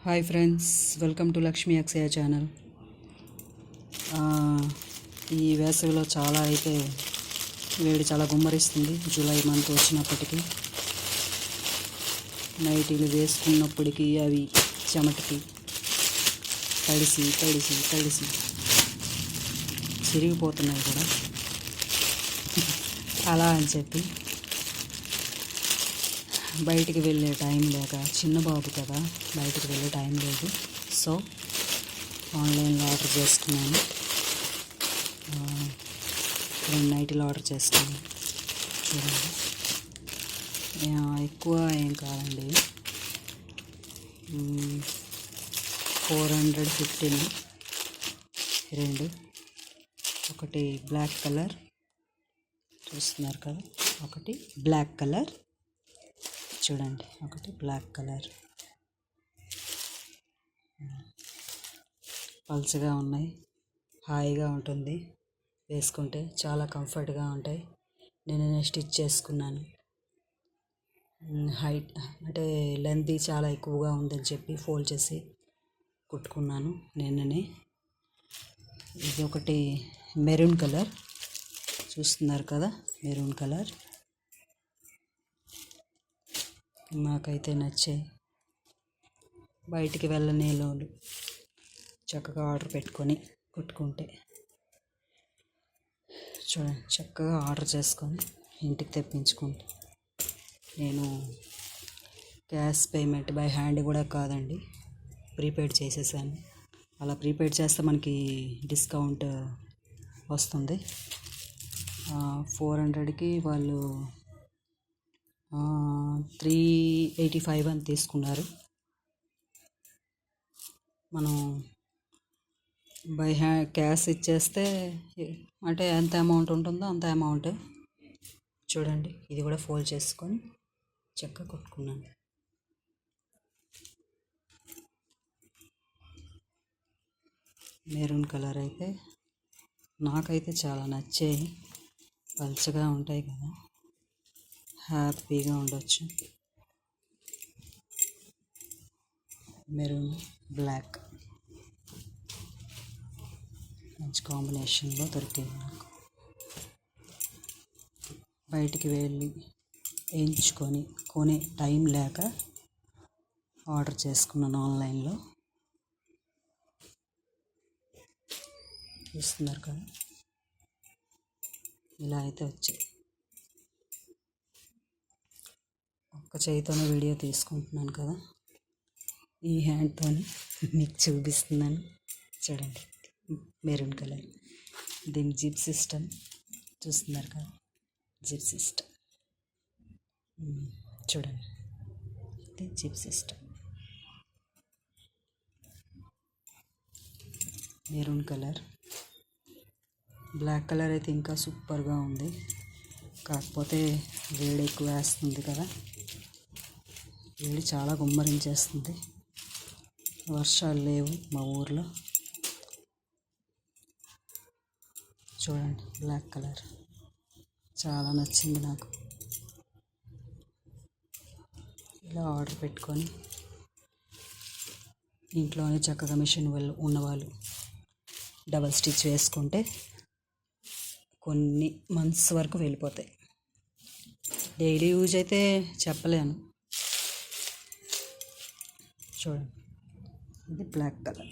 Hi friends, welcome to Lakshmi Akshaya channel. ఈ వేసవిలో చాలా అయితే వేడి చాలా గుమ్మరిస్తుంది. జూలై మంత్ వచ్చినప్పటికీ నైటీలు వేసుకున్నప్పటికీ అవి చెమటకి తడిసి తడిసి తడిసి చిరిగిపోతున్నాయి కూడా. అలా అని చెప్పి బయటికి వెళ్ళే టైం లేక, చిన్న బాబు కదా, బయటికి వెళ్ళే టైం లేదు. సో ఆన్లైన్లో ఆర్డర్ చేసుకున్నాను. 2 నైటీలు ఆర్డర్ చేసుకున్నాను. చూడండి, ఎక్కువ ఏం కాదండి, 415 2. ఒకటి బ్లాక్ కలర్ చూస్తున్నారు కదా, ఒకటి బ్లాక్ కలర్ చూడండి, ఒకటి బ్లాక్ కలర్. పల్చగా ఉన్నాయి, హాయిగా ఉంటుంది వేసుకుంటే, చాలా కంఫర్ట్గా ఉంటాయి. నేను స్టిచ్ చేసుకున్నాను. హైట్ అంటే లెంత్ చాలా ఎక్కువగా ఉందని చెప్పి ఫోల్డ్ చేసి కుట్టుకున్నాను నిన్ననే. ఇది ఒకటి మెరూన్ కలర్ చూస్తున్నారు కదా, మెరూన్ కలర్ నాకైతే నచ్చాయి. బయటికి వెళ్ళనేలోలు చక్కగా ఆర్డర్ పెట్టుకొని కుట్టుకుంటే, చూడండి, చక్కగా ఆర్డర్ చేసుకొని ఇంటికి తెప్పించుకుంటే. నేను క్యాష్ పేమెంట్ బై హ్యాండ్ కూడా కాదండి, ప్రీపెయిడ్ చేసేసాను. అలా ప్రీపెయిడ్ చేస్తే మనకి డిస్కౌంట్ వస్తుంది. 400కి వాళ్ళు 385 అని తీసుకున్నారు. మనం బై క్యాష్ ఇచ్చేస్తే అంటే ఎంత అమౌంట్ ఉంటుందో అంత అమౌంట్. చూడండి, ఇది కూడా ఫోల్డ్ చేసుకొని చక్కగా కుట్టుకున్నాను. మెరూన్ కలర్ అయితే నాకైతే చాలా నచ్చాయి. పల్చగా ఉంటాయి కదా, హ్యాపీగా ఉండొచ్చు. మెరూన్ బ్లాక్ మంచి కాంబినేషన్లో దొరికింది నాకు. బయటికి వెళ్ళి వేయించుకొని కొనే టైం లేక ఆర్డర్ చేసుకున్నాను ఆన్లైన్లో. చూస్తున్నారు కదా, ఇలా అయితే వచ్చాయి. ఒక్క చేయితోనే వీడియో తీసుకుంటున్నాను కదా, ఈ హ్యాండ్తో మీకు చూపిస్తున్నాను. చూడండి, మెరూన్ కలర్, దీని జిప్ సిస్టమ్ చూస్తున్నారు కదా, జిప్ సిస్టమ్ చూడండి, ఇది zip system. Maroon colour, black colour అయితే ఇంకా సూపర్గా ఉంది. కాకపోతే వేడి ఎక్కువ వేస్తుంది కదా, వేడి చాలా గుమ్మరించేస్తుంది. వర్షాలు లేవు మా ఊర్లో. చూడండి, బ్లాక్ కలర్ చాలా నచ్చింది నాకు. ఇలా ఆర్డర్ పెట్టుకొని ఇంట్లోనే చక్కగా మిషన్ ఉన్నవాళ్ళు డబల్ స్టిచ్ వేసుకుంటే కొన్ని మంత్స్ వరకు వెళ్ళిపోతాయి. డైలీ యూజ్ అయితే చెప్పలేను. చూడండి, ఇది బ్లాక్ కలర్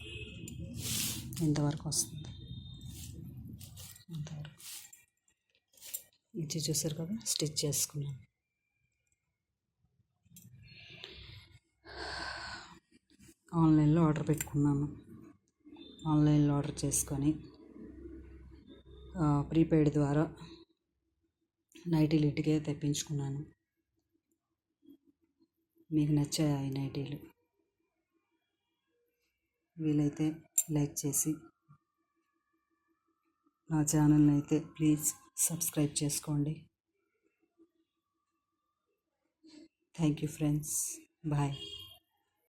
ఇంతవరకు వస్తుంది. ఇంతవరకు ఇది చూసారు కదా, స్టిచ్ చేసుకున్నాను. ఆన్లైన్లో ఆర్డర్ పెట్టుకున్నాను. ఆన్లైన్లో ఆర్డర్ చేసుకొని ప్రీపెయిడ్ ద్వారా నైటీలు ఇంటికే తెప్పించుకున్నాను. మీకు నచ్చాయి ఈ నైటీలు? వీలైతే లైక్ చేసి నా ఛానల్ని అయితే ప్లీజ్ సబ్స్క్రైబ్ చేసుకోండి. Thank you friends, bye.